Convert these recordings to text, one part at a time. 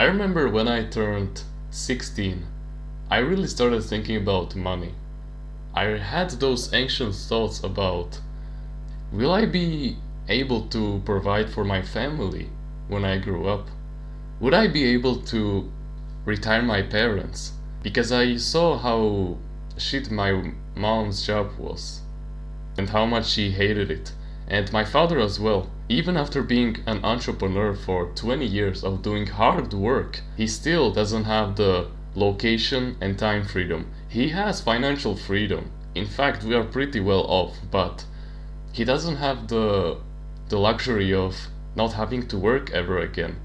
I remember when I turned 16, I really started thinking about money. I had those anxious thoughts about, will I be able to provide for my family when I grow up? Would I be able to retire my parents? Because I saw how shit my mom's job was and how much she hated it. And my father as well. Even after being an entrepreneur for 20 years of doing hard work, he still doesn't have the location and time freedom. He has financial freedom. In fact, we are pretty well off, but he doesn't have the luxury of not having to work ever again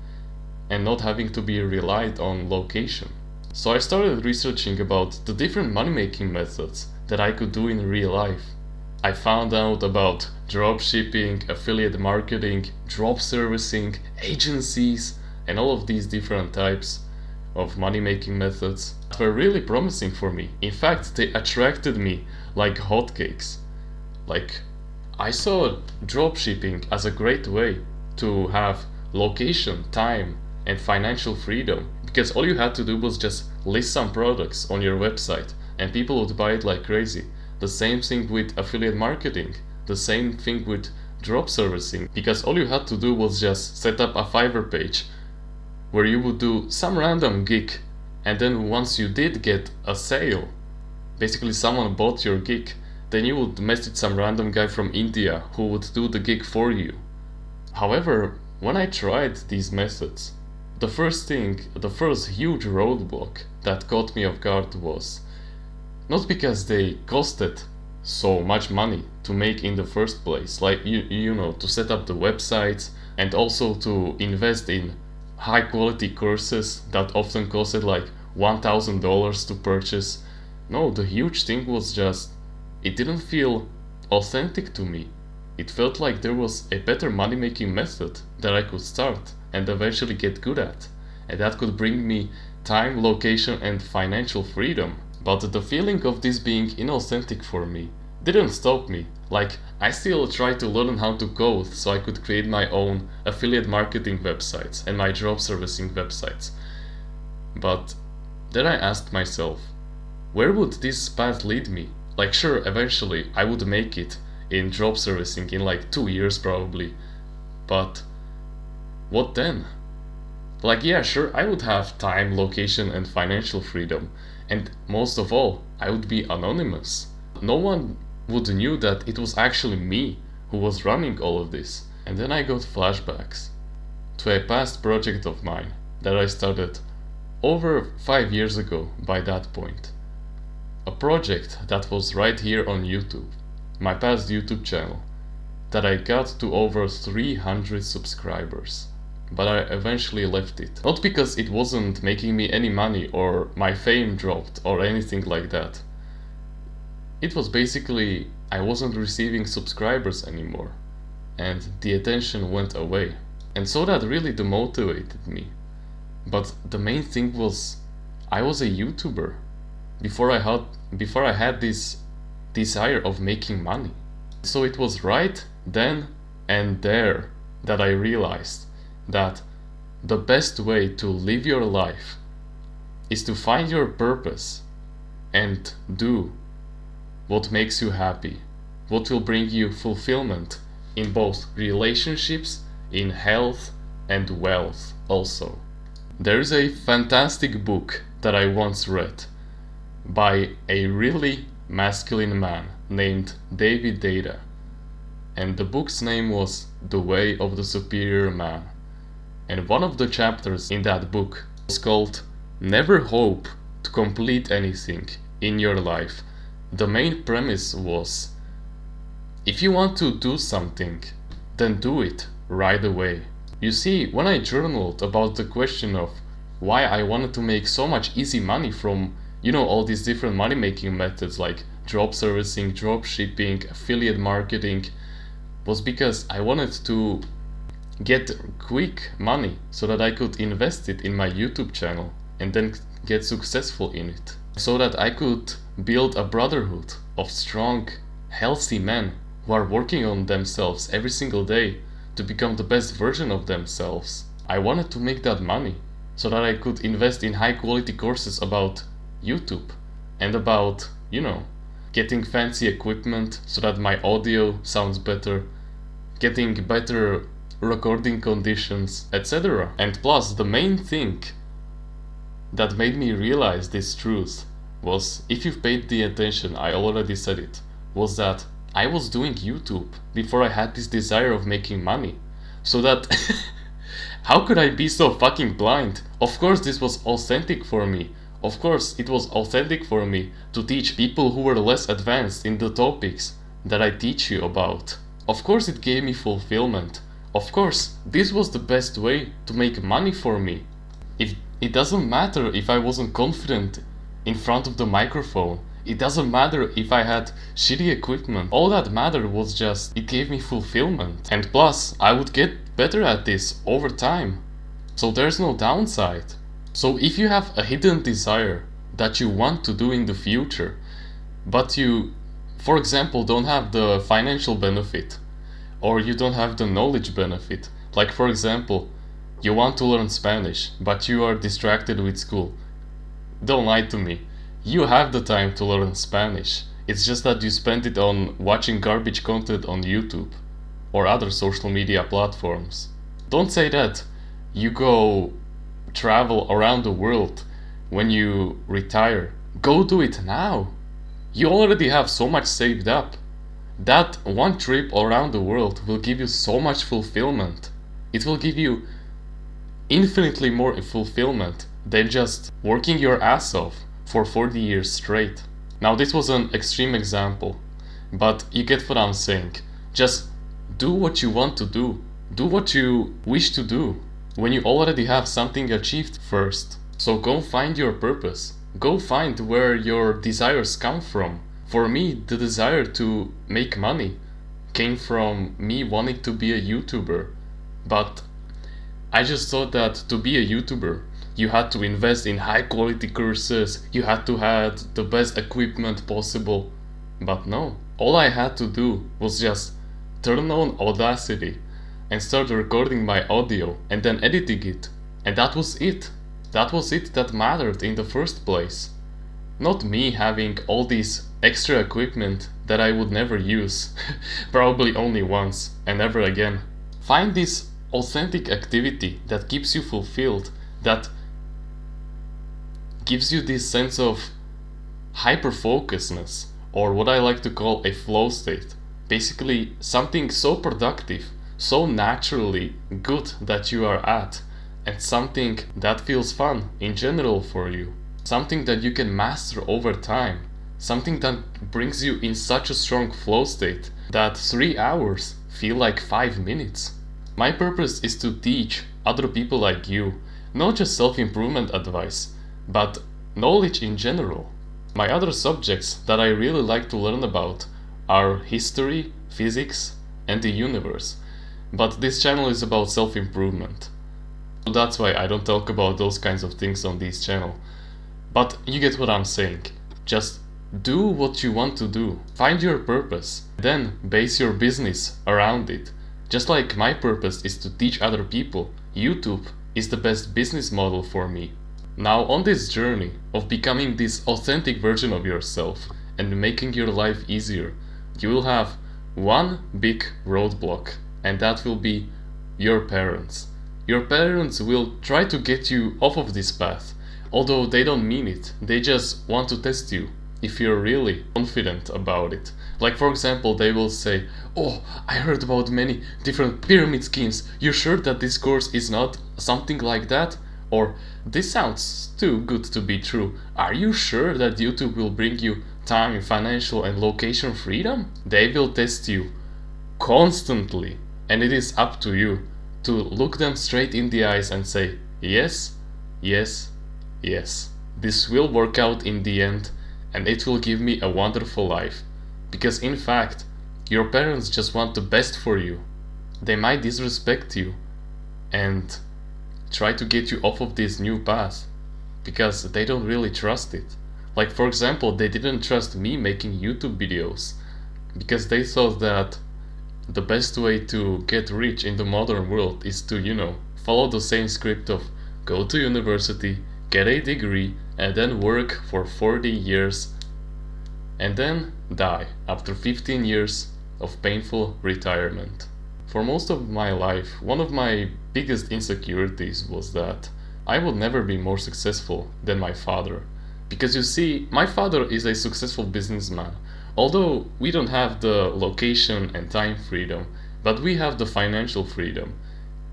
and not having to be relied on location. So I started researching about the different money-making methods that I could do in real life. I found out about dropshipping, affiliate marketing, drop servicing, agencies, and all of these different types of money-making methods that were really promising for me. In fact, they attracted me like hotcakes. Like, I saw dropshipping as a great way to have location, time, and financial freedom, because all you had to do was just list some products on your website and people would buy it like crazy. The same thing with affiliate marketing, the same thing with drop servicing, because all you had to do was just set up a Fiverr page where you would do some random gig, and then once you did get a sale, basically someone bought your gig, then you would message some random guy from India who would do the gig for you. However, when I tried these methods, the first huge roadblock that caught me off guard was not because they costed so much money to make in the first place, like you know, to set up the websites and also to invest in high quality courses that often costed like $1,000 to purchase. No, the huge thing was just, it didn't feel authentic to me. It felt like there was a better money making method that I could start and eventually get good at, and that could bring me time, location, and financial freedom. But the feeling of this being inauthentic for me didn't stop me. Like, I still tried to learn how to code so I could create my own affiliate marketing websites and my drop servicing websites. But then I asked myself, where would this path lead me? Like, sure, eventually I would make it in drop servicing in like 2 years probably, but what then? Like, yeah, sure, I would have time, location, and financial freedom, and most of all, I would be anonymous. No one would knew that it was actually me who was running all of this. And then I got flashbacks to a past project of mine that I started over 5 years ago by that point. A project that was right here on YouTube, my past YouTube channel, that I got to over 300 subscribers. But I eventually left it. Not because it wasn't making me any money or my fame dropped or anything like that. It was basically I wasn't receiving subscribers anymore and the attention went away. And so that really demotivated me. But the main thing was I was a YouTuber before I had this desire of making money. So it was right then and there that I realized that the best way to live your life is to find your purpose and do what makes you happy, what will bring you fulfillment in both relationships, in health, and wealth also. There is a fantastic book that I once read by a really masculine man named David Data, and the book's name was The Way of the Superior Man. And one of the chapters in that book was called Never Hope to Complete Anything in Your Life. The main premise was, if you want to do something, then do it right away. You see, when I journaled about the question of why I wanted to make so much easy money from, you know, all these different money making methods like drop servicing, drop shipping, affiliate marketing, was because I wanted to get quick money so that I could invest it in my YouTube channel and then get successful in it. So that I could build a brotherhood of strong, healthy men who are working on themselves every single day to become the best version of themselves. I wanted to make that money. so that I could invest in high quality courses about YouTube and about, getting fancy equipment so that my audio sounds better, getting better recording conditions, etc. And plus, the main thing that made me realize this truth was, if you've paid the attention, I already said it, was that I was doing YouTube before I had this desire of making money. So that how could I be so fucking blind? Of course this was authentic for me. Of course it was authentic for me to teach people who were less advanced in the topics that I teach you about. Of course it gave me fulfillment. Of course this was the best way to make money for me. It doesn't matter if I wasn't confident in front of the microphone. It doesn't matter if I had shitty equipment. All that mattered was just it gave me fulfillment. And plus, I would get better at this over time. So there's no downside. So if you have a hidden desire that you want to do in the future, but you, for example, don't have the financial benefit, or you don't have the knowledge benefit, like for example, you want to learn Spanish, but you are distracted with school. Don't lie to me. You have the time to learn Spanish. It's just that you spend it on watching garbage content on YouTube or other social media platforms. Don't say that you go travel around the world when you retire. Go do it now. You already have so much saved up. That one trip around the world will give you so much fulfillment. It will give you infinitely more fulfillment than just working your ass off for 40 years straight. Now this was an extreme example, but you get what I'm saying. Just do what you want to do. Do what you wish to do when you already have something achieved first. So go find your purpose. Go find where your desires come from. For me, the desire to make money came from me wanting to be a YouTuber, but I just thought that to be a YouTuber, you had to invest in high quality courses, you had to have the best equipment possible. But no, all I had to do was just turn on Audacity and start recording my audio and then editing it. And that was it. That was it that mattered in the first place. Not me having all this extra equipment that I would never use, probably only once and never again. Find this authentic activity that keeps you fulfilled, that gives you this sense of hyper-focusness, or what I like to call a flow state. Basically something so productive, so naturally good that you are at, and something that feels fun in general for you. Something that you can master over time. Something that brings you in such a strong flow state that 3 hours feel like 5 minutes. My purpose is to teach other people like you, not just self-improvement advice, but knowledge in general. My other subjects that I really like to learn about are history, physics, and the universe. But this channel is about self-improvement. So that's why I don't talk about those kinds of things on this channel. But you get what I'm saying. Just do what you want to do. Find your purpose. Then base your business around it. Just like my purpose is to teach other people, YouTube is the best business model for me. Now on this journey of becoming this authentic version of yourself and making your life easier, you will have one big roadblock, and that will be your parents. Your parents will try to get you off of this path, although they don't mean it. They just want to test you if you're really confident about it. Like for example, they will say, "Oh, I heard about many different pyramid schemes. You're sure that this course is not something like that?" Or, "This sounds too good to be true. Are you sure that YouTube will bring you time, financial and location freedom?" They will test you constantly, and it is up to you to look them straight in the eyes and say, "Yes, yes, yes. This will work out in the end, and it will give me a wonderful life." Because in fact, your parents just want the best for you. They might disrespect you and try to get you off of this new path because they don't really trust it. Like for example, they didn't trust me making YouTube videos because they thought that the best way to get rich in the modern world is to, follow the same script of go to university, get a degree, and then work for 40 years and then die after 15 years of painful retirement. For most of my life, one of my biggest insecurities was that I would never be more successful than my father. Because you see, my father is a successful businessman. Although we don't have the location and time freedom, but we have the financial freedom.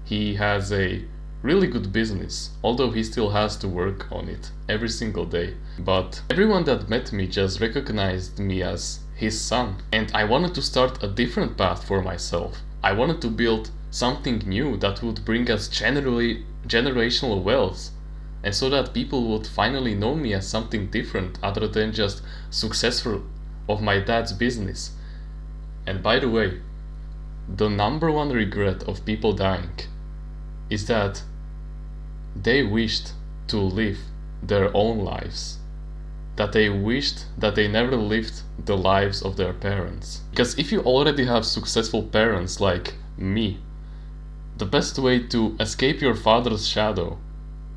He has a really good business, although he still has to work on it every single day. But everyone that met me just recognized me as his son, and I wanted to start a different path for myself. I wanted to build something new that would bring us generational wealth, and so that people would finally know me as something different other than just successful of my dad's business. And by the way, the number one regret of people dying is that they wished to live their own lives, that they wished that they never lived the lives of their parents. Because if you already have successful parents like me, the best way to escape your father's shadow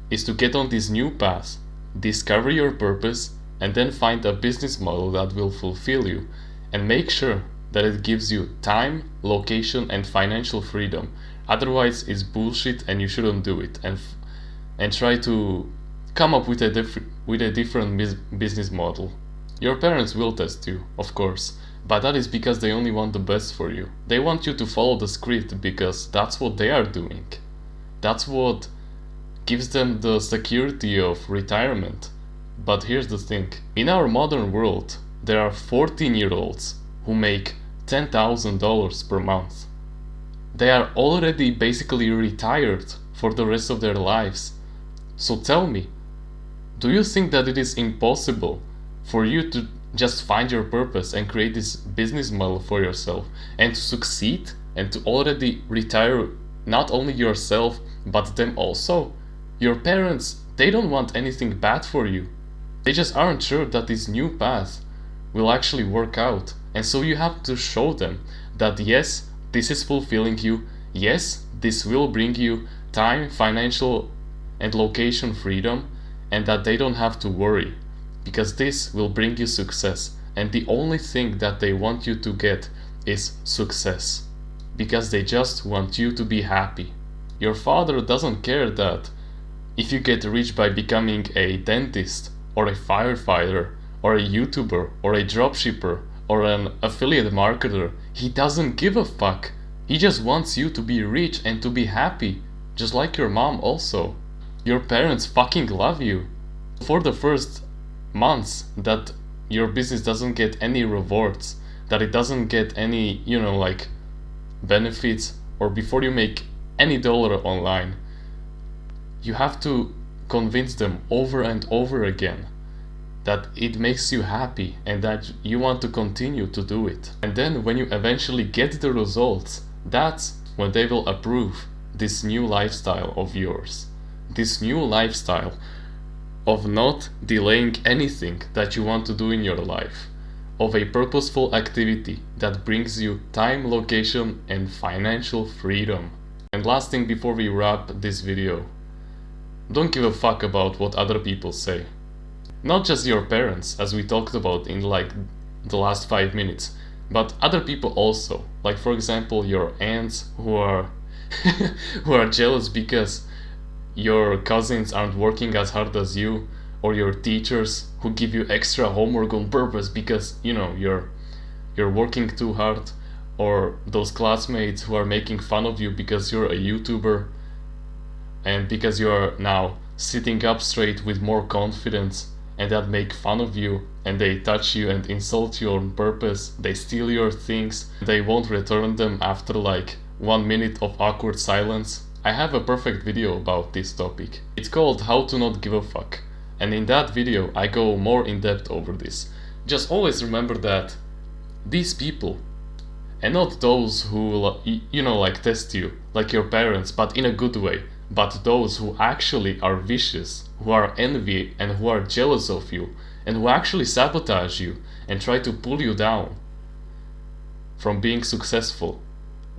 is to get on this new path, discover your purpose, and then find a business model that will fulfill you, and make sure that it gives you time, location, and financial freedom. Otherwise, it's bullshit and you shouldn't do it. And try to come up with a different business model. Your parents will test you, of course, but that is because they only want the best for you. They want you to follow the script because that's what they are doing. That's what gives them the security of retirement. But here's the thing. In our modern world, there are 14-year-olds who make $10,000 per month. They are already basically retired for the rest of their lives. So tell me, do you think that it is impossible for you to just find your purpose and create this business model for yourself and to succeed and to already retire not only yourself but them also? Your parents, they don't want anything bad for you. They just aren't sure that this new path will actually work out. And so you have to show them that yes, this is fulfilling you. Yes, this will bring you time, financial and location freedom, and that they don't have to worry, because this will bring you success, and the only thing that they want you to get is success, because they just want you to be happy. Your father doesn't care that if you get rich by becoming a dentist or a firefighter or a YouTuber or a dropshipper or an affiliate marketer. He doesn't give a fuck. He just wants you to be rich and to be happy, just like your mom also. Your parents fucking love you. For the first months that your business doesn't get any rewards, that it doesn't get any, like benefits, or before you make any dollar online, you have to convince them over and over again that it makes you happy and that you want to continue to do it. And then when you eventually get the results, that's when they will approve this new lifestyle of yours. This new lifestyle of not delaying anything that you want to do in your life, of a purposeful activity that brings you time, location, and financial freedom. And last thing before we wrap this video, don't give a fuck about what other people say. Not just your parents, as we talked about in like the last 5 minutes, but other people also. Like for example, your aunts who are who are jealous because your cousins aren't working as hard as you, or your teachers who give you extra homework on purpose because you're working too hard, or those classmates who are making fun of you because you're a YouTuber and because you're now sitting up straight with more confidence, and that make fun of you and they touch you and insult you on purpose. They steal your things, they won't return them after like 1 minute of awkward silence. I have a perfect video about this topic. It's called How to Not Give a Fuck, and in that video I go more in depth over this. Just always remember that these people, and not those who like test you like your parents, but in a good way, but those who actually are vicious, who are envy and who are jealous of you, and who actually sabotage you and try to pull you down from being successful.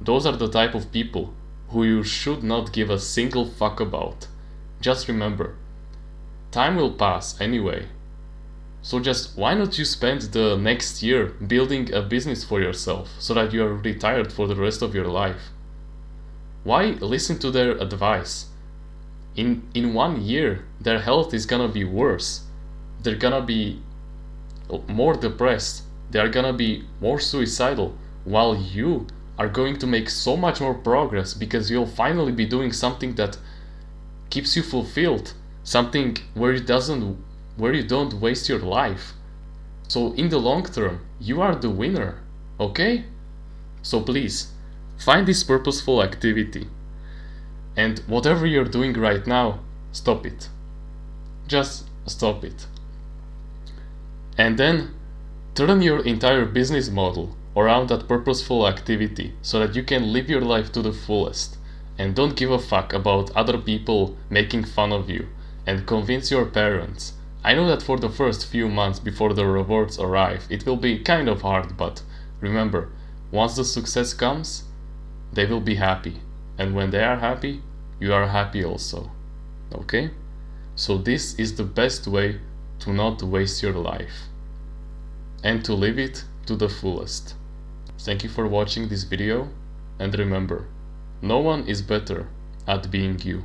Those are the type of people who you should not give a single fuck about. just remember, time will pass anyway. So just why not you spend the next year building a business for yourself so that you are retired for the rest of your life? Why listen to their advice? In 1 year, their health is gonna be worse. They're gonna be more depressed. They are gonna be more suicidal, while you are going to make so much more progress because you'll finally be doing something that keeps you fulfilled, something where you don't waste your life. So in the long term, you are the winner, okay? So please, find this purposeful activity. And whatever you're doing right now, stop it. Just stop it. And then turn your entire business model around that purposeful activity so that you can live your life to the fullest. And don't give a fuck about other people making fun of you. And convince your parents. I know that for the first few months before the rewards arrive, it will be kind of hard, but remember, once the success comes, they will be happy. And when they are happy, you are happy also. Okay? So this is the best way to not waste your life and to live it to the fullest. Thank you for watching this video, and remember, no one is better at being you.